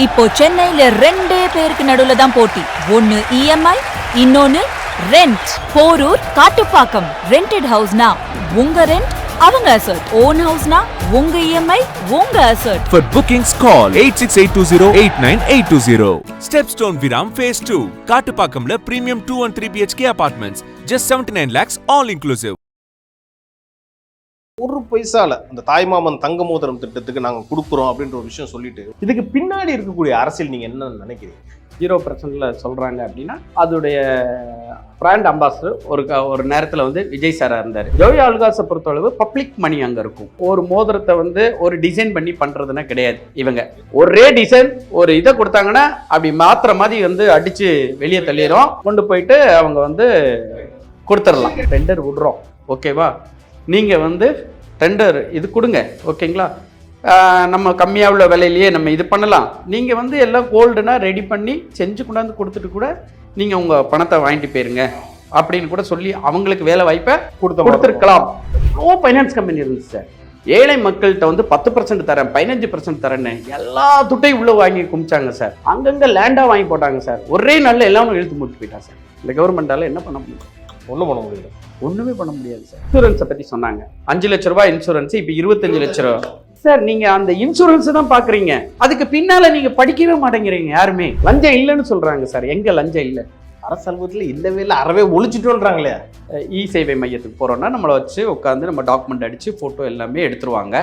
இப்போ சென்னையில ரெண்டே பேருக்கு நடுவுல தான் போட்டி. ஒன்னு இஎம்ஐ, இன்னொன்னு ரெண்ட். போரூர், காட்டுப்பாக்கம். ரெண்டட் ஹவுஸ்னா உங்க ரெண்ட், அவங்க அசர்ட். ஓன் ஹவுஸ்னா உங்க இஎம்ஐ, உங்க assert. For bookings call 8682089820. Stepstone Viram Phase 2. காட்டுப்பாக்கம்ல premium 2 and 3 BHK apartments. Just 79 lakhs all inclusive. ஒரு பைசால இந்த தாய்மாமன் தங்க மோதிரம் திட்டத்துக்கு நாங்க கொடுக்குறோம் அப்படின்ற ஒரு விஷயம் சொல்லிட்டு இதுக்கு பின்னாடி இருக்கக்கூடிய அரசியல் நீங்க என்ன நினைக்கிறீங்க? 0% சொல்றாங்க அப்படின்னா அதோடைய பிராண்ட் அம்பாசிடர் ஒரு நேரத்தில் வந்து விஜய் சாரா இருந்தார். ஜோய் ஆலுகாஸை பொறுத்தளவு பப்ளிக் மணி அங்கே இருக்கும். ஒரு மோதிரத்தை வந்து ஒரு டிசைன் பண்ணி பண்றதுன்னா கிடையாது. இவங்க ஒரே டிசைன் ஒரு இதை கொடுத்தாங்கன்னா அப்படி மாத்திர மாதிரி வந்து அடிச்சு வெளியே தள்ளிடும், கொண்டு போயிட்டு அவங்க வந்து கொடுத்துடலாம். டெண்டர் விடுறோம், ஓகேவா, நீங்கள் வந்து டெண்டர் இது கொடுங்க, ஓகேங்களா, நம்ம கம்மியாக உள்ள விலையிலேயே நம்ம இது பண்ணலாம். நீங்கள் வந்து எல்லாம் கோல்டுனா ரெடி பண்ணி செஞ்சு கொண்டாந்து கொடுத்துட்டு கூட நீங்கள் உங்கள் பணத்தை வாங்கிட்டு போயிருங்க அப்படின்னு கூட சொல்லி அவங்களுக்கு வேலை வாய்ப்பை கொடுத்துருக்கலாம். எவ்வளோ ஃபைனான்ஸ் கம்பெனி இருந்துச்சு சார். ஏழை மக்கள்கிட்ட வந்து 10% தரேன், 15% தரேன்னு எல்லா துட்டையும் உள்ளே வாங்கி குமிச்சாங்க சார். அங்கங்கே லேண்டாக வாங்கி போட்டாங்க சார். ஒரே நாளில் எல்லாம் இழுத்து மூட்டு போயிட்டாங்க சார். இந்த கவர்மெண்டால் என்ன பண்ண முடியும்? ஒன்றும் பண்ண முடியல, ஒன்றுமே பண்ண முடியாது சார். இன்சூரன்ஸை பற்றி சொன்னாங்க. 5 லட்ச ரூபாய் இன்சூரன்ஸ், இப்போ 25 லட்ச ரூபா சார். நீங்கள் அந்த இன்சூரன்ஸ் தான் பார்க்குறீங்க, அதுக்கு பின்னால் நீங்கள் படிக்கவே மாட்டேங்கிறீங்க. யாருமே லஞ்சம் இல்லைன்னு சொல்கிறாங்க சார். எங்கே லஞ்சம் இல்லை? அரசு அலுவலகத்தில் இல்லவே இல்லை, அறவே ஒழிச்சிட்டோன்றாங்களே. இ சேவை மையத்துக்கு போகிறோன்னா நம்மளை வச்சு உட்காந்து நம்ம டாக்குமெண்ட் அடித்து ஃபோட்டோ எல்லாமே எடுத்துருவாங்க,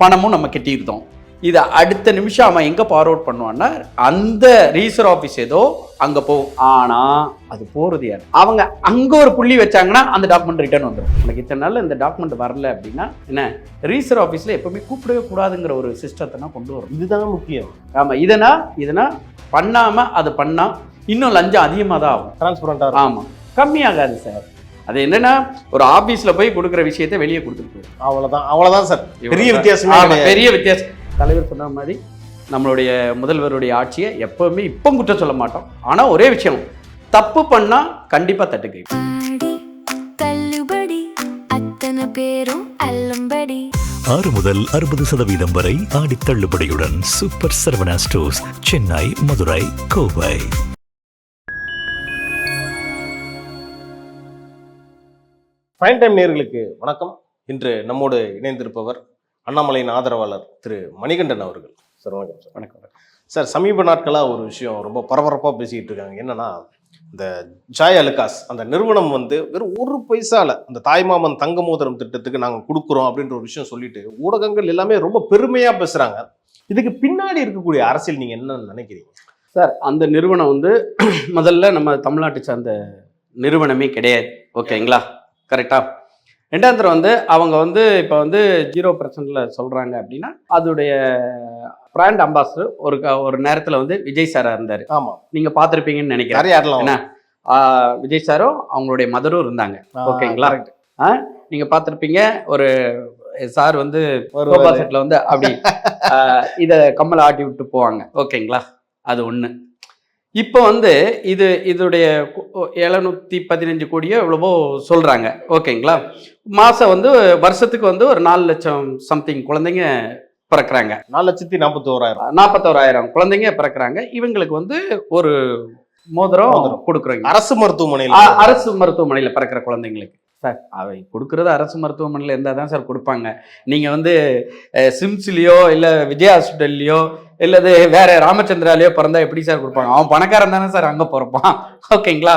பணமும் நம்ம கட்டியிருந்தோம். இதை அடுத்த நிமிஷம் அவன் எங்கே ஃபார்வர்ட் பண்ணுவான்னா அந்த ரிஜிஸ்டர் ஆஃபீஸ் ஏதோ அங்கே போகும். ஆனால் அது போகிறது யார்? அவங்க அங்கே ஒரு புள்ளி வச்சாங்கன்னா அந்த டாக்குமெண்ட் ரிட்டர்ன் வந்துடும். எனக்கு இத்தனை நாள் இந்த டாக்குமெண்ட் வரல அப்படின்னா என்ன, ரிஜிஸ்டர் ஆஃபீஸில் எப்பவுமே கூப்பிடவே கூடாதுங்கிற ஒரு சிஸ்டத்தை நான் கொண்டு வரும். இதுதான் முக்கியம். ஆமாம், இதனா பண்ணாமல் அது பண்ணால் இன்னும் லஞ்சம் அதிகமாக தான் ஆகும். டிரான்ஸ்பரண்டாக. ஆமாம், கம்மியாகாது சார். அது என்னன்னா ஒரு ஆஃபீஸில் போய் கொடுக்குற விஷயத்தை வெளியே கொடுத்துட்டு அவ்வளோதான் சார். பெரிய வித்தியாசமே, பெரிய வித்தியாசம். தலைவர் சொன்ன மாதிரி நம்மளுடைய முதல்வருடைய ஆட்சியை எப்பவுமே இப்போ குற்றம் சொல்ல மாட்டோம். ஆனால் ஒரே விஷயம், தப்பு பண்ணா கண்டிப்பா தட்டுக்கு 6 முதல் 60% வரை ஆடி தள்ளுபடியுடன் super Saravana stores, Chennai, Madurai, Kovai. Fine time நேயர்களுக்கு வணக்கம். இன்று நம்மோடு இணைந்திருப்பவர் அண்ணாமலையின் ஆதரவாளர் திரு மணிகண்டன் அவர்கள். சார் வணக்கம். சார் வணக்கம். சார், சமீப நாட்களாக ஒரு விஷயம் ரொம்ப பரபரப்பாக பேசிக்கிட்டு இருக்காங்க. என்னன்னா, இந்த ஜாய் அலுகாஸ் அந்த நிறுவனம் வந்து வெறும் ஒரு பைசால இந்த தாய்மாமன் தங்க மோதிரம் திட்டத்துக்கு நாங்கள் கொடுக்குறோம் அப்படின்ற ஒரு விஷயம் சொல்லிட்டு ஊடகங்கள் எல்லாமே ரொம்ப பெருமையாக பேசுகிறாங்க. இதுக்கு பின்னாடி இருக்கக்கூடிய அரசியல் நீங்கள் என்ன நினைக்கிறீங்க? சார், அந்த நிறுவனம் வந்து முதல்ல நம்ம தமிழ்நாட்டை சார்ந்த நிறுவனமே கிடையாது, ஓகேங்களா, கரெக்டா. ரெண்டாவது வந்து அவங்க வந்து இப்போ வந்து 0% சொல்கிறாங்க அப்படின்னா அதோடைய பிராண்ட் அம்பாசிடர் ஒரு நேரத்தில் வந்து விஜய் சாரா இருந்தார். ஆமாம், நீங்கள் பார்த்துருப்பீங்கன்னு நினைக்கிறேன். என்ன, விஜய் சாரும் அவங்களுடைய மதரும் இருந்தாங்க, ஓகேங்களா. நீங்கள் பார்த்துருப்பீங்க. ஒரு சார் வந்து சோபா செட்டில் வந்து அப்படி இதை கம்மலை ஆட்டி விட்டு போவாங்க, ஓகேங்களா. அது ஒன்று. இப்போ வந்து இதோடைய 715 கோடியோ எவ்வளவோ சொல்கிறாங்க, ஓகேங்களா. மாதம் வந்து வருஷத்துக்கு வந்து ஒரு 4 லட்சம் சம்திங் குழந்தைங்க பிறக்கிறாங்க. 4,41,000 குழந்தைங்க பிறக்கிறாங்க. இவங்களுக்கு வந்து ஒரு மோதிரம் கொடுக்குறாங்க. அரசு மருத்துவமனையில் பிறக்கிற குழந்தைங்களுக்கு. சார், அவை கொடுக்குறது அரசு மருத்துவமனையில் இருந்தால் தான் சார் கொடுப்பாங்க. நீங்கள் வந்து சிம்ஸ்லேயோ இல்லை விஜய் ஹாஸ்பிட்டல்லையோ இல்லது வேற ராமச்சந்திராலேயோ பிறந்தா எப்படி சார் கொடுப்பாங்க? அவன் பணக்காரன் தானே சார் அங்கே பிறப்பான், ஓகேங்களா.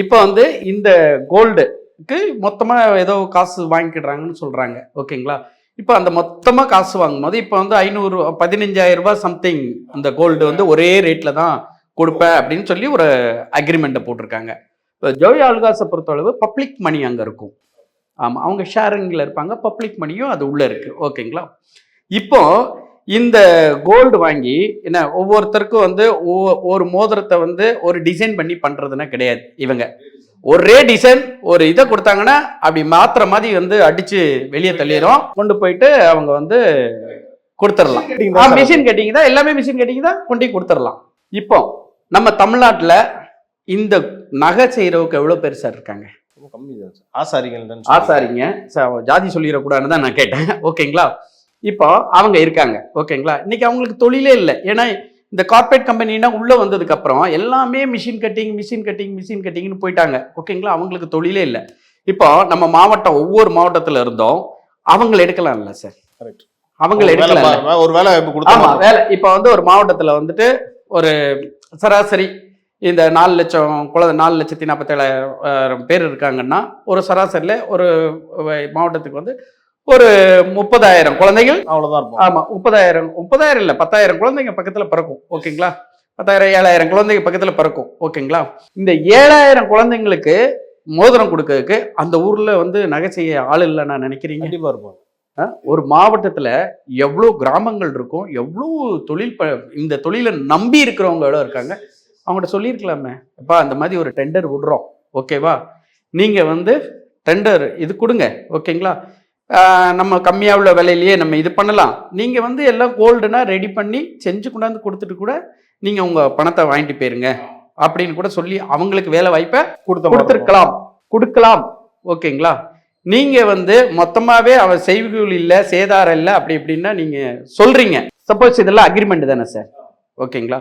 இப்போ வந்து இந்த கோல்டுக்கு மொத்தமாக ஏதோ காசு வாங்கிக்கிடுறாங்கன்னு சொல்கிறாங்க, ஓகேங்களா. இப்போ அந்த மொத்தமாக காசு வாங்கும்போது இப்போ வந்து 15,000 ரூபாய் சம்திங் அந்த கோல்டு வந்து ஒரே ரேட்டில் தான் கொடுப்பேன் அப்படின்னு சொல்லி ஒரு அக்ரிமெண்ட்டை போட்டிருக்காங்க. இப்போ ஜோய் ஆலுகாஸை பொறுத்தளவு பப்ளிக் மணி அங்கே இருக்கும். ஆமாம், அவங்க ஷேரிங்கில் இருப்பாங்க, பப்ளிக் மணியும் அது உள்ளே இருக்குது, ஓகேங்களா. இப்போ இந்த கோல்டு வாங்கி என்ன ஒவ்வொருத்தருக்கும் வந்து ஒரு மோதிரத்தை வந்து ஒரு டிசைன் பண்ணி பண்ணுறதுன்னா கிடையாது. இவங்க ஒரே டிசைன் ஒரு இதை கொடுத்தாங்கன்னா அப்படி மாத்திர மாதிரி வந்து அடிச்சு வெளியே தள்ளிடும், கொண்டு போயிட்டு அவங்க வந்து கொடுத்துடலாம். மிஷின் கட்டிங் தான், எல்லாமே மிஷின் கட்டிங் தான், கொண்டு கொடுத்துடலாம். இப்போ நம்ம தமிழ்நாட்டில் இந்த நகை செய்கிறவுக்கு எவ்வளோ பேர் சார் இருக்காங்க? ஆசாரிங்க, ஜாதி சொல்லிடக்கூடாதுன்னு தான் நான் கேட்டேன், ஓகேங்களா. இப்போ அவங்க இருக்காங்க ஓகேங்களா. இன்னைக்கு அவங்களுக்கு தொழிலே இல்லை. ஏன்னா இந்த கார்பரேட் கம்பெனினா உள்ள வந்ததுக்கு அப்புறம் எல்லாமே மிஷின் கட்டிங்னு போயிட்டாங்க ஓகேங்களா. அவங்களுக்கு தொழிலே இல்லை. இப்போ நம்ம மாவட்டம் ஒவ்வொரு மாவட்டத்துல இருந்தோம் அவங்களை எடுக்கலாம்ல சார். கரெக்ட். அவங்களை எடுக்கலாம் ஒரு வேலை ஆமா வேலை. இப்போ வந்து ஒரு மாவட்டத்துல வந்துட்டு ஒரு சராசரி இந்த 4,47,000 பேர் இருக்காங்கன்னா ஒரு சராசரியில ஒரு மாவட்டத்துக்கு வந்து ஒரு 30,000 குழந்தைகள் அவ்வளவுதான் இருக்கும். ஆமா 30,000 இல்ல 10,000 குழந்தைங்க பக்கத்துல பிறக்கும் ஓகேங்களா. 10,000 7,000 குழந்தைங்க பக்கத்துல பிறக்கும் ஓகேங்களா. இந்த 7,000 குழந்தைங்களுக்கு மோதிரம் கொடுக்கறதுக்கு அந்த ஊர்ல வந்து நகை செய்ய ஆள் இல்லை நான் நினைக்கிறீங்க. கண்டிப்பா இருக்கும். ஒரு மாவட்டத்துல எவ்வளவு கிராமங்கள் இருக்கும், எவ்வளவு இந்த தொழிலை நம்பி இருக்கிறவங்க இருக்காங்க. அவங்கள்ட்ட சொல்லியிருக்கலாமே, அப்பா அந்த மாதிரி ஒரு டெண்டர் விடுறோம் ஓகேவா, நீங்க வந்து டெண்டர் இது கொடுங்க ஓகேங்களா, நம்ம கம்மியாக உள்ள விலையிலேயே நம்ம இது பண்ணலாம், நீங்க வந்து எல்லாம் கோல்டுனா ரெடி பண்ணி செஞ்சு கொண்டாந்து கொடுத்துட்டு கூட நீங்க உங்க பணத்தை வாங்கிட்டு போயிருங்க அப்படின்னு கூட சொல்லி அவங்களுக்கு வேலை வாய்ப்பை கொடுக்கலாம் ஓகேங்களா. நீங்க வந்து மொத்தமாவே அவ செய்கூலி இல்லை சேதாரம் இல்லை அப்படி இப்படின்னா நீங்க சொல்றீங்க. சப்போஸ் இதெல்லாம் அக்ரிமெண்ட் தானே சார் ஓகேங்களா.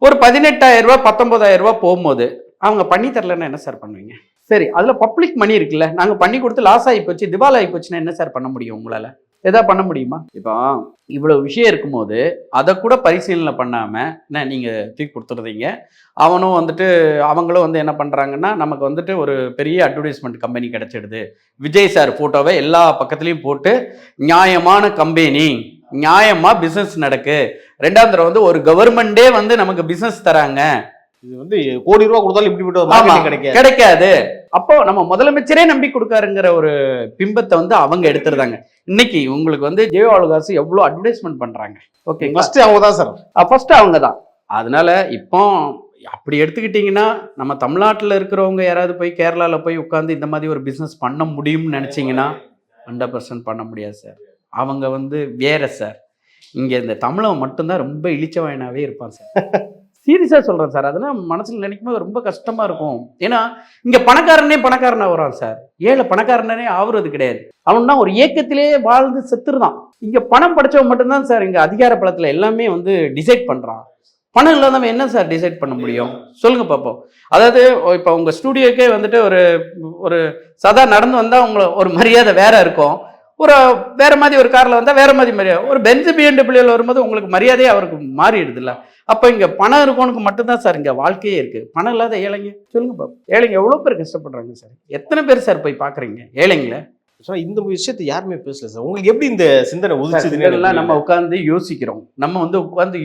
ஒரு 18,000 ரூபாய் 19,000 ரூபாய் போகும்போது அவங்க பண்ணி தரலன்னா என்ன சார் பண்ணுவீங்க? சரி, அதுல பப்ளிக் மணி இருக்குல்ல, நாங்க பண்ணி கொடுத்து லாஸ் ஆகி போச்சு திவால் ஆகி போச்சுன்னா என்ன சார் பண்ண முடியும்? உங்களால எதா பண்ண முடியுமா? இப்போ இவ்வளவு விஷயம் இருக்கும்போது அதை கூட பரிசீலனை பண்ணாம என்ன நீங்க தூக்கி கொடுத்துருந்தீங்க. அவனும் வந்துட்டு அவங்களும் வந்து என்ன பண்றாங்கன்னா, நமக்கு வந்துட்டு ஒரு பெரிய அட்வர்டைஸ்மெண்ட் கம்பெனி கிடைச்சிடுது, விஜய் சார் போட்டோவை எல்லா பக்கத்துலயும் போட்டு நியாயமான கம்பெனி, நியாயமா பிசினஸ் நடக்கு, 2ஆம் தடவை வந்து ஒரு கவர்மெண்டே வந்து நமக்கு பிசினஸ் தராங்க, இது வந்து கோடி ரூபாய் கொடுத்தாலும் இப்படி கிடைக்காது. அப்போ நம்ம முதலமைச்சரே நம்பி கொடுக்காருங்கிற ஒரு பிம்பத்தை வந்து அவங்க எடுத்துருந்தாங்க. இன்னைக்கு உங்களுக்கு வந்து ஜெயோ ஆளுகாசு எவ்வளவு அட்வர்டைஸ்மெண்ட் பண்றாங்க ஓகே. ஃபர்ஸ்ட் அவங்க தான் சார், ஃபர்ஸ்ட் அவங்க தான். அதனால இப்போ அப்படி எடுத்துக்கிட்டீங்கன்னா நம்ம தமிழ்நாட்டில் இருக்கிறவங்க யாராவது போய் கேரளாவில் போய் உட்காந்து இந்த மாதிரி ஒரு பிஸ்னஸ் பண்ண முடியும்னு நினச்சிங்கன்னா 100% பண்ண முடியாது சார். அவங்க வந்து வேற சார். இங்கே இந்த தமிழன் மட்டும்தான் ரொம்ப இழிச்சவாயனாவே இருப்பான் சார். சீரியஸாக சொல்கிறேன் சார். அதெல்லாம் மனசில் நினைக்கும் போது ரொம்ப கஷ்டமாக இருக்கும். ஏன்னா இங்கே பணக்காரனாக வரான் சார், ஏழை பணக்காரனே ஆகுறது கிடையாது. அவன் தான் ஒரு ஏக்கத்திலே வாழ்ந்து செத்துருதான். இங்கே பணம் படித்தவன் மட்டும்தான் சார் இங்கே அதிகார பலத்தில் எல்லாமே வந்து டிசைட் பண்ணுறான். பணம் இல்லாதவன் என்ன சார் டிசைட் பண்ண முடியும் சொல்லுங்க பார்ப்போம். அதாவது இப்போ உங்கள் ஸ்டூடியோக்கே வந்துட்டு ஒரு சதா நடந்து வந்தால் உங்களை ஒரு மரியாதை வேற இருக்கும், ஒரு வேற மாதிரி ஒரு காரில் வந்தால் வேற மாதிரி மரியாதை, ஒரு பென்ஸ் BMW வரும்போது உங்களுக்கு மரியாதையே அவருக்கு மாறிடுது இல்லை. அப்போ இங்கே பணம் இருக்கவனுக்கு மட்டும்தான் சார் இங்கே வாழ்க்கையே இருக்குது. பணம் இல்லாத ஏழைங்க சொல்லுங்க பார்ப்போம். ஏழைங்க எவ்வளோ பேர் கஷ்டப்படுறாங்க சார். எத்தனை பேர் சார் போய் பார்க்குறீங்க ஏழைங்களை? இந்த விஷயத்தை யாருமே பேசல சார். உங்களுக்கு எப்படி இந்த சிந்தனை உதிச்சது? நம்ம உட்காந்து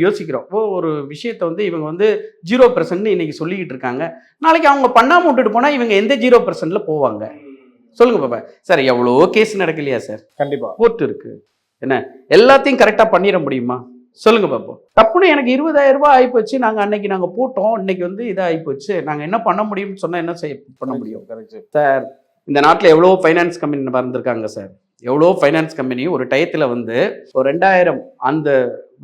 யோசிக்கிறோம், ஒரு விஷயத்தை வந்து இவங்க வந்து 0% இன்னைக்கு சொல்லிக்கிட்டு இருக்காங்க. நாளைக்கு அவங்க பண்ணாம விட்டுட்டு போனா இவங்க எந்த 0%ல போவாங்க சொல்லுங்க பாப்பா. சார் எவ்வளோ கேஸ் நடக்கலையா சார்? கண்டிப்பா கோர்ட் இருக்கு, என்ன எல்லாத்தையும் கரெக்டா பண்ணிட முடியுமா சொல்லுங்க பாப்போம். தப்புன்னு எனக்கு 20,000 ரூபாய் ஆயிப்போச்சு, அன்னைக்கு நாங்க போட்டோம், இன்னைக்கு வந்து இதாக ஆயிப்போச்சு, நாங்க என்ன பண்ண முடியும்னு சொன்னா என்ன பண்ண முடியும் சார்? இந்த நாட்டில் எவ்வளோ ஃபைனான்ஸ் கம்பெனி வந்திருக்காங்க சார். எவ்வளோ ஃபைனான்ஸ் கம்பெனி ஒரு டயத்தில் வந்து ஒரு 2000 அந்த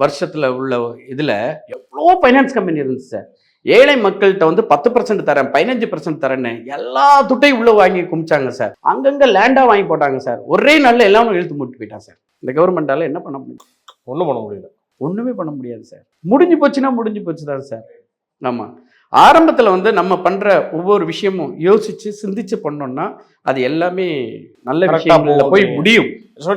வருஷத்தில் உள்ள இதில் எவ்வளோ ஃபைனான்ஸ் கம்பெனி இருந்துச்சு சார். ஏழை மக்கள்கிட்ட வந்து 10% தரேன் 15% தரேன்னு எல்லா துட்டையும் உள்ள வாங்கி குமிச்சாங்க சார். அங்கங்கே லேண்டாக வாங்கி போட்டாங்க சார். ஒரே நாளில் எல்லாமே இழுத்து மூட்டு போயிட்டான் சார். இந்த கவர்மெண்டால என்ன பண்ண முடியும்? ஒன்றும் பண்ண முடியல, ஒன்றுமே பண்ண முடியாது சார். முடிஞ்சு போச்சு தான் சார். ஆமாம், ஆரம்பத்தில் வந்து நம்ம பண்ணுற ஒவ்வொரு விஷயமும் யோசித்து சிந்திச்சு பண்ணோம்னா அது எல்லாமே நல்ல விஷயங்கள்ல போய் முடியும்.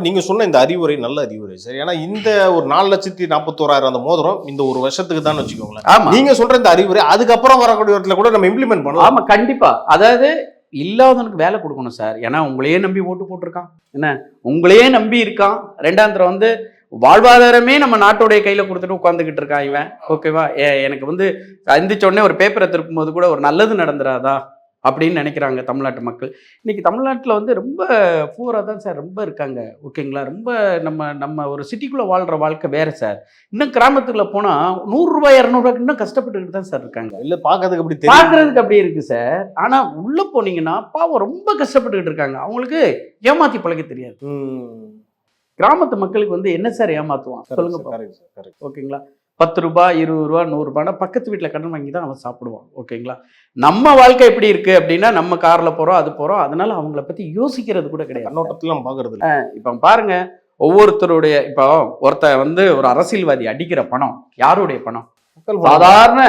நீங்கள் சொன்ன இந்த அறிவுரை நல்ல அறிவுரை சார். ஏன்னா இந்த ஒரு 4,41,000 அந்த மோதிரம் இந்த ஒரு வருஷத்துக்கு தான் வச்சுக்கோங்களேன். ஆமாம், நீங்கள் சொல்கிற இந்த அறிவுரை அதுக்கப்புறம் வரக்கூடிய இடத்துல கூட நம்ம இம்ப்ளிமெண்ட் பண்ணலாம். ஆமாம் கண்டிப்பாக. அதாவது இல்லாதவனுக்கு வேலை கொடுக்கணும் சார். ஏன்னா உங்களையே நம்பி ஓட்டு போட்டிருக்கான், என்ன உங்களையே நம்பி இருக்கான். 2ஆம் தடவை வந்து வாழ்வாதாரமே நம்ம நாட்டோடைய கையில் கொடுத்துட்டு உட்காந்துக்கிட்டு இருக்கான் இவன் ஓகேவா. எனக்கு வந்து எந்திரிச்ச உடனே ஒரு பேப்பரை திருப்பும் போது கூட ஒரு நல்லது நடந்துடாதா அப்படின்னு நினைக்கிறாங்க தமிழ்நாட்டு மக்கள். இன்னைக்கு தமிழ்நாட்டில் வந்து ரொம்ப பூராக தான் சார் ரொம்ப இருக்காங்க ஓகேங்களா. ரொம்ப நம்ம ஒரு சிட்டிக்குள்ளே வாழ்கிற வாழ்க்கை வேறு சார். இன்னும் கிராமத்துக்குள்ள போனால் 100 ரூபாய் 200 ரூபாய்க்கு இன்னும் கஷ்டப்பட்டுக்கிட்டு தான் சார் இருக்காங்க. இல்லை பார்க்கறதுக்கு அப்படி இருக்கு சார். ஆனால் உள்ளே போனீங்கன்னா பாவம் ரொம்ப கஷ்டப்பட்டுக்கிட்டு இருக்காங்க. அவங்களுக்கு ஏமாத்தி பழக தெரியாது. கிராமத்து மக்களுக்கு வந்து என்ன சார் ஏமாத்துவான் சொல்லுங்க ஓகேங்களா. 10 ரூபாய் 20 ரூபா 100 ரூபாய்னா பக்கத்து வீட்டில் கடன் வாங்கி தான் அவன் சாப்பிடுவான் ஓகேங்களா. நம்ம வாழ்க்கை எப்படி இருக்கு அப்படின்னா நம்ம கார்ல போறோம் அது போறோம், அதனால அவங்கள பத்தி யோசிக்கிறது கூட கிடையாது. கண்ணோட்டத்தில் நம்ம பார்க்கறது. இப்போ பாருங்க, ஒவ்வொருத்தருடைய இப்போ ஒருத்த வந்து ஒரு அரசியல்வாதி அடிக்கிற பணம் யாருடைய பணம்? மக்கள் பணம். சாதாரண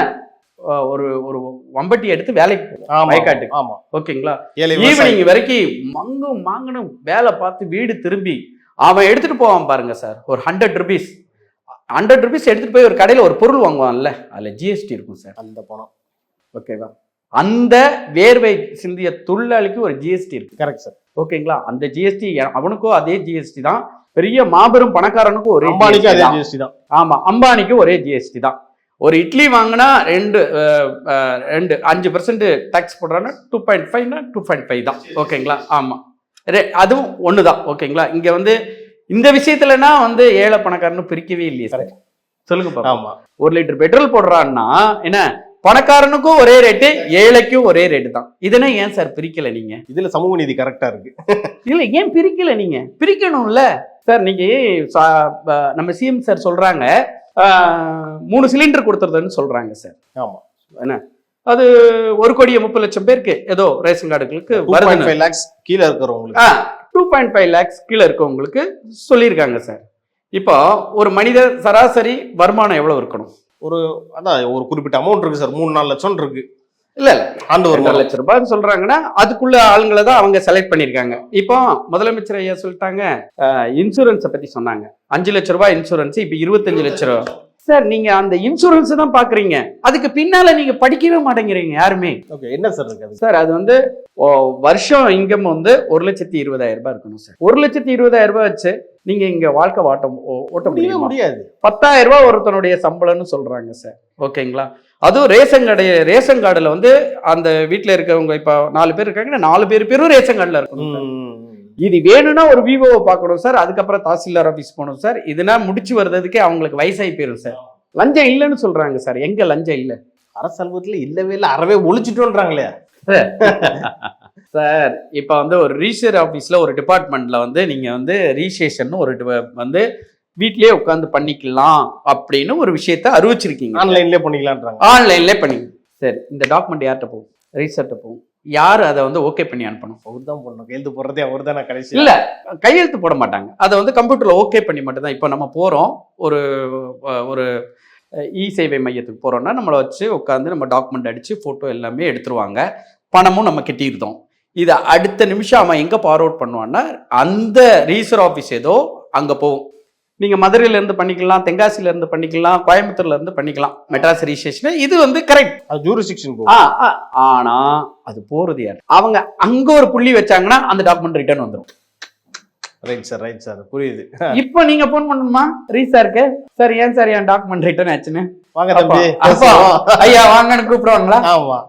ஒரு ஒரு வம்பட்டி எடுத்து வேலைக்கு போவோம் ஆமா, வயக்காட்டுக்கு. ஆமா. ஓகேங்களா? ஏழை விவசாயி. ஈவினிங் வரைக்கும் மாங்கணும் வேலை பார்த்து வீடு திரும்பி அவன் எடுத்துட்டு போவான் பாருங்க சார். ஒரு 100 rupees எடுத்துட்டு போய் ஒரு கடையில ஒரு பொருள் வாங்குவான்ல, அதுல ஜிஎஸ்டி இருக்கும் சார். அந்த பணம். ஓகேவா? அந்த வேர்வை சிந்திய தொழிலாளிக்கு ஒரு ஜிஎஸ்டி இருக்கு. Correct sir. ஓகேங்களா? அந்த ஜிஎஸ்டி அவனுக்கும் அதே ஜிஎஸ்டி தான். பெரிய மாபெரும் பணக்காரனுக்கும் ஒரே அம்பானிக்கு GST அதே தான். ஜிஎஸ்டி தான். ஆமா, அம்பானிக்கு ஒரே ஜிஎஸ்டி தான். ஒரு இட்லி வாங்கினா 5% டாக்ஸ் போடுறான்னா 2.5னா 2.5 தான். ஓகேங்களா? ஆமா, அதுவும் ஒண்ணுதான். ஓகேங்களா? இங்க வந்து இந்த விஷயத்துலனா வந்து ஏழை பணக்காரன்னு பிரிக்கவே இல்லையே சார். சொல்லுங்க பாப்பா. ஆமா. 1 லிட்டர் பெட்ரோல் போடுறான்னா என்ன, பணக்காரனுக்கும் ஒரே ரேட்டு, ஏழைக்கும் ஒரே ரேட்டு தான். இதனை ஏன் சார் பிரிக்கல நீங்க? இதுல சமூக நீதி கரெக்டா இருக்கு. இல்ல, ஏன் பிரிக்கல நீங்க? பிரிக்கணும்ல சார். நீங்க நம்ம சிஎம் சார் சொல்றாங்க 3 சிலிண்டர் கொடுத்துருதுன்னு சொல்றாங்க சார். ஆமா. என்ன அது 1,30,00,000 பேருக்கு ஏதோ ரேஷன் கார்டுகளுக்கு 2.5 lakhs கீழே இருக்கிறவங்களுக்கு 2.5 lakhs கீழே இருக்கவங்களுக்கு சொல்லியிருக்காங்க சார். இப்போ ஒரு மனிதர் சராசரி வருமானம் எவ்வளவு இருக்கணும்? அதான் ஒரு குறிப்பிட்ட அமௌண்ட் இருக்கு சார். 3-4 லட்சம் இருக்கு. இல்ல ஆண்டு ஒரு 1 லட்சம் ரூபாய்னு சொல்றாங்கன்னா அதுக்குள்ள ஆளுங்களை தான் அவங்க செலக்ட் பண்ணிருக்காங்க. இப்போ முதலமைச்சர் ஐயா சொல்லிட்டாங்க, இன்சூரன்ஸை பத்தி சொன்னாங்க. 5 லட்சம் ரூபாய் இன்சூரன்ஸ், இப்ப 25 லட்சம் ரூபாய். சார், நீங்க அந்த இன்சூரன்ஸ் தான் பாக்குறீங்க, அதுக்கு பின்னால நீங்க படிக்கவே மாட்டேங்கிறீங்க யாருமே. ஓகே, என்ன சார் இருக்கு சார்? அது வந்து வருஷம் இன்கம் வந்து 1,20,000 ரூபாய் இருக்கணும் சார். 1,20,000 ரூபாய் வச்சு நீங்க இங்க வாழ்க்கை ஓட்ட முடியாது. 10,000 ரூபாய் ஒருத்தனுடைய சம்பளம்னு சொல்றாங்க சார். ஓகேங்களா? அதுவும் ரேஷன் கார்டுல வந்து அந்த வீட்டுல இருக்கவங்க இப்ப 4 பேர் இருக்காங்கன்னா 4 பேரும் ரேஷன் கார்டுல இருக்கணும். இது வேணும்னா ஒரு விவோவை பார்க்கணும் சார். அதுக்கப்புறம் தாசில்தார் ஆபீஸ் போகணும் சார். இதுனா முடிச்சு வர்றதுக்கே அவங்களுக்கு வயசாகி போயிடும் சார். லஞ்சம் இல்லைன்னு சொல்றாங்க சார். எங்க லஞ்சம் இல்லை? அரசு அலுவலகத்துல இல்லவே இல்லை, அறவே ஒழிச்சிட்டோன்றாங்களே சார். இப்ப வந்து ஒரு ரிஜிஸ்டர் ஆபீஸ்ல ஒரு டிபார்ட்மெண்ட்ல வந்து நீங்க வந்து ரிஜிஸ்ட்ரேஷன் ஒரு வந்து வீட்லயே உட்காந்து பண்ணிக்கலாம் அப்படின்னு ஒரு விஷயத்த அறிவிச்சிருக்கீங்க. ஆன்லைன்லயே பண்ணிக்கலான்றாங்க. ஆன்லைன்லயே பண்ணி சரி, இந்த டாக்குமெண்ட் யார்கிட்ட போகும்? ரிஜிஸ்டர்ட்ட போகும். யார் அதை வந்து ஓகே பண்ணி அனுப்பணும்? அவர் தான் போடணும். கையெழுத்து போடுறதே அவர் தானே கடைசி. இல்ல, கையெழுத்து போட மாட்டாங்க. அதை வந்து கம்ப்யூட்டர்ல ஓகே பண்ணி மட்டும் தான். இப்போ நம்ம போறோம் ஒரு இ சேவை மையத்துக்கு போறோம்னா நம்மளை வச்சு உட்காந்து நம்ம டாக்குமெண்ட் அடிச்சு போட்டோ எல்லாமே எடுத்துருவாங்க. பணமும் நம்ம கட்டியிருந்தோம். இதை அடுத்த நிமிஷம் அவன் எங்க ஃபார்வர்ட் பண்ணுவான்னா அந்த ரிஜிஸ்டர் ஆஃபீஸ் ஏதோ அங்க போகும். நீங்க மதுரையில இருந்து பண்ணிக்கலாம், தென்காசியில இருந்து பண்ணிக்கலாம், கோயம்புத்தூர்ல இருந்து பண்ணிக்கலாம் மெட்ராஸ் ரிஜிஸ்ட்ரேஷன். இது வந்து கரெக்ட், அது ஜூரிஸ்டிக்ஷன் போகும். ஆனா அது போறது யார்? அவங்க அங்க ஒரு புள்ளி வச்சாங்கன்னா அந்த டாக்குமெண்ட் ரிட்டர்ன் வந்துடும். ரைட் சார், புரியுது. இப்போ நீங்க போன் பண்ணணுமா ரீசாருக்கு? சார் ஏன் சார் என் டாக்குமெண்ட் ரிட்டர்ன் ஆச்சுன்னு? வாங்க தம்பி, ஐயா வாங்கன்னு கூப்பிடுவாங்களா? ஆமா.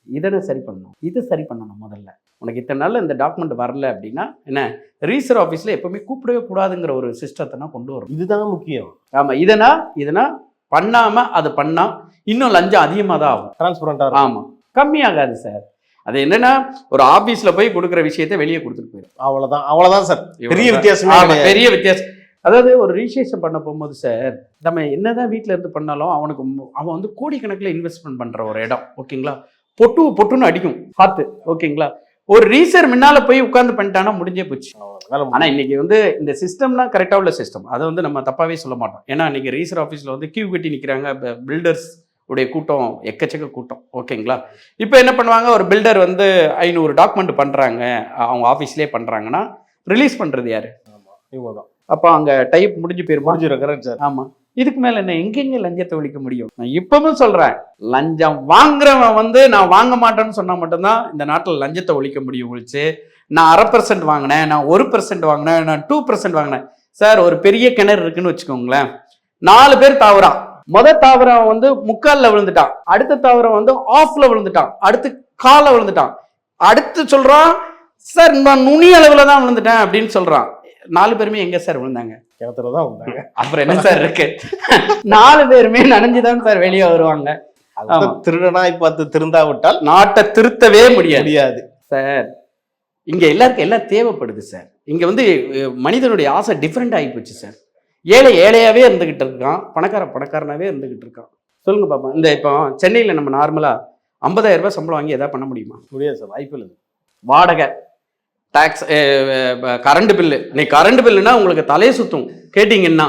இதனை சரி பண்ணணும், இது சரி பண்ணணும். முதல்ல உனக்கு இத்தனை நாள் இந்த டாக்குமெண்ட் வரல அப்படின்னா என்ன, ரிஜிஸ்டர் ஆஃபீஸ்ல எப்பவுமே கூப்பிடவே கூடாதுங்கிற ஒரு சிஸ்டத்தை கொண்டு வரும். இதுதான் முக்கியம். ஆமா, இதனா பண்ணாம அது பண்ணா இன்னும் லஞ்சம் அதிகமாக தான் ஆகும். டிரான்ஸ்பரண்டா. ஆமா, கம்மியாகாது சார். அது என்னன்னா ஒரு ஆபீஸ்ல போய் கொடுக்குற விஷயத்தை வெளியே கொடுத்துட்டு போயிடும். அவ்வளவுதான் சார். பெரிய வித்தியாசம். பெரிய வித்தியாசம். அதாவது ஒரு ரிஜிஸ்ட்ரேஷன் பண்ண போகும்போது சார், நம்ம என்னதான் வீட்டுல இருந்து பண்ணாலும் அவன் வந்து கோடிக்கணக்கில் இன்வெஸ்ட்மெண்ட் பண்ற ஒரு இடம். ஓகேங்களா? பொட்டுன்னு அடிக்கும் காத்து. ஓகேங்களா? ஒரு ரீசர் முன்னால போய் உட்கார்ந்து பண்ணிட்டானா முடிஞ்சே போச்சு. ஆனா இன்னைக்கு வந்து இந்த சிஸ்டம்னா கரெக்டா உள்ள சிஸ்டம், அதை வந்து நம்ம தப்பாவே சொல்ல மாட்டோம். ஏன்னா இன்னைக்கு ரீசர் ஆஃபீஸ்ல வந்து கியூ கட்டி நிக்கிறாங்க. பில்டர்ஸ் உடைய கூட்டம் எக்கச்சக்க கூட்டம். ஓகேங்களா? இப்போ என்ன பண்ணுவாங்க, ஒரு பில்டர் வந்து 500 டாக்குமெண்ட் பண்றாங்க, அவங்க ஆஃபீஸ்லேயே பண்றாங்கன்னா ரிலீஸ் பண்றது யாரு? அப்போ அங்க டைப் முடிஞ்சு போயிரும். ஆமா, இதுக்கு மேல என்ன எங்கெங்க லஞ்சத்தை ஒழிக்க முடியும்? நான் இப்பவும் சொல்றேன், லஞ்சம் வாங்குறவன் வந்து நான் வாங்க மாட்டேன்னு சொன்னா மட்டும்தான் இந்த நாட்டில் லஞ்சத்தை ஒழிக்க முடியும். ஒழிச்சு நான் 0.5% வாங்கினேன், நான் 1% வாங்கினேன், நான் 2% வாங்கினேன். சார், ஒரு பெரிய கிணறு இருக்குன்னு வச்சுக்கோங்களேன், 4 பேர் தாவறான். தாவரம் வந்து 3/4 விழுந்துட்டான், அடுத்த தாவரம் வந்து 1/2 விழுந்துட்டான், அடுத்து 1/4 விழுந்துட்டான், அடுத்து சொல்றான் சார் நான் நுனி அளவுல தான் விழுந்துட்டேன் அப்படின்னு சொல்றான். 4 பேருமே எங்க சார் விழுந்தாங்க? கிணத்துலதான் விழுந்தாங்க. அப்புறம் என்ன சார் இருக்கு? 4 பேருமே நனைஞ்சுதான் சார் வெளியே வருவாங்க. திருடனாய் பார்த்து திருந்தாவிட்டால் நாட்டை திருத்தவே முடியாது சார். இங்க எல்லாருக்கும் எல்லாம் தேவைப்படுது சார். இங்க வந்து மனிதனுடைய ஆசை டிஃப்ரெண்ட் ஆகி போச்சு சார். ஏழையாவே இருந்துகிட்டு இருக்கான், பணக்காரனாவே இருந்துகிட்டு இருக்கான். சொல்லுங்க பாப்பா. இந்த இப்போ சென்னையில நம்ம நார்மலா 50,000 ரூபாய் சம்பளம் வாங்கி எதாவது பண்ண முடியுமா? முடியாது சார், வாய்ப்பு இல்லை. வாடகை டாக்ஸ் கரண்ட் பில்லு. இன்னைக்கு கரண்ட் பில்லுனா உங்களுக்கு தலையை சுத்தும் கேட்டிங்கன்னா.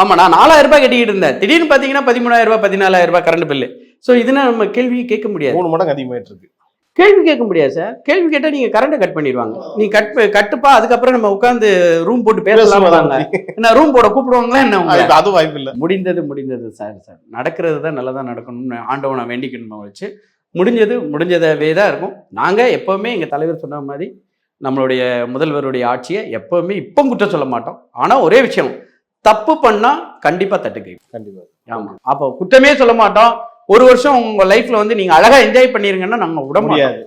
ஆமா, நான் 4000 ரூபாய் கட்டிக்கிட்டு இருந்தேன், திடீர்னு பாத்தீங்கன்னா 13,000 ரூபாய் 14,000 ரூபாய் கரண்ட் பில்லு. ஸோ இதனா நம்ம கேள்வி கேட்க முடியாது, 3 மடங்கு அதிகமாயிட்டு இருக்கு. கேள்வி கேட்க முடியாது சார். கேள்வி கேட்டா நீங்க கரண்ட்டை கட் பண்ணிடுவாங்க. நீ கட்டுப்பா, அதுக்கப்புறம் நம்ம உட்காந்து ரூம் போட்டு பேசலாம். என்ன ரூம் போட கூப்பிடுவாங்களா என்ன? அது வாய்ப்பு இல்லை. முடிந்தது சார். நடக்கிறது தான் நல்லதா நடக்கணும்னு ஆண்டவனை வேண்டிக்கணுமா வச்சு முடிஞ்சதவே தான் இருக்கும். நாங்க எப்பவுமே எங்க தலைவர் சொன்ன மாதிரி நம்மளுடைய முதல்வருடைய ஆட்சியை எப்பவுமே இப்போ குற்றம் சொல்ல மாட்டோம். ஆனா ஒரே விஷயம், தப்பு பண்ணா கண்டிப்பா தட்டுக்கை. கண்டிப்பா. ஆமா, அப்போ குற்றமே சொல்ல மாட்டோம். ஒரு வருஷம் உங்க லைஃப்ல வந்து நீங்க அழகா என்ஜாய் பண்ணிருங்கன்னா நாங்க விட முடியாது.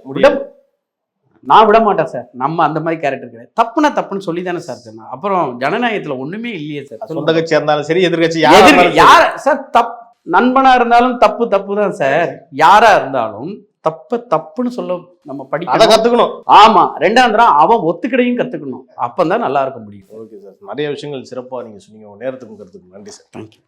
நான் விட மாட்டேன் சார். நம்ம அந்த மாதிரி கேரக்டர் கிடையாது. தப்புனா தப்புன்னு சொல்லி தானே சார் சொன்னேன். அப்புறம் ஜனநாயகத்துல ஒண்ணுமே இல்லையே சார். சொந்த கட்சியா இருந்தாலும் சரி, எதிர்கட்சி யார் சார் நண்பனா இருந்தாலும் தப்பு தான் சார். யாரா இருந்தாலும் தப்புன்னு சொல்ல நம்ம படிக்க கத்துக்கணும். ஆமா, ரெண்டாம் அவன் ஒத்துக்கிடையும் கத்துக்கணும். அப்பதான் நல்லா இருக்க முடியும். ஓகே சார், நிறைய விஷயங்கள் சிறப்பா நீங்க சொன்னீங்க. நேரத்துக்கும் கருத்துக்கும் நன்றி சார். தேங்க்யூ.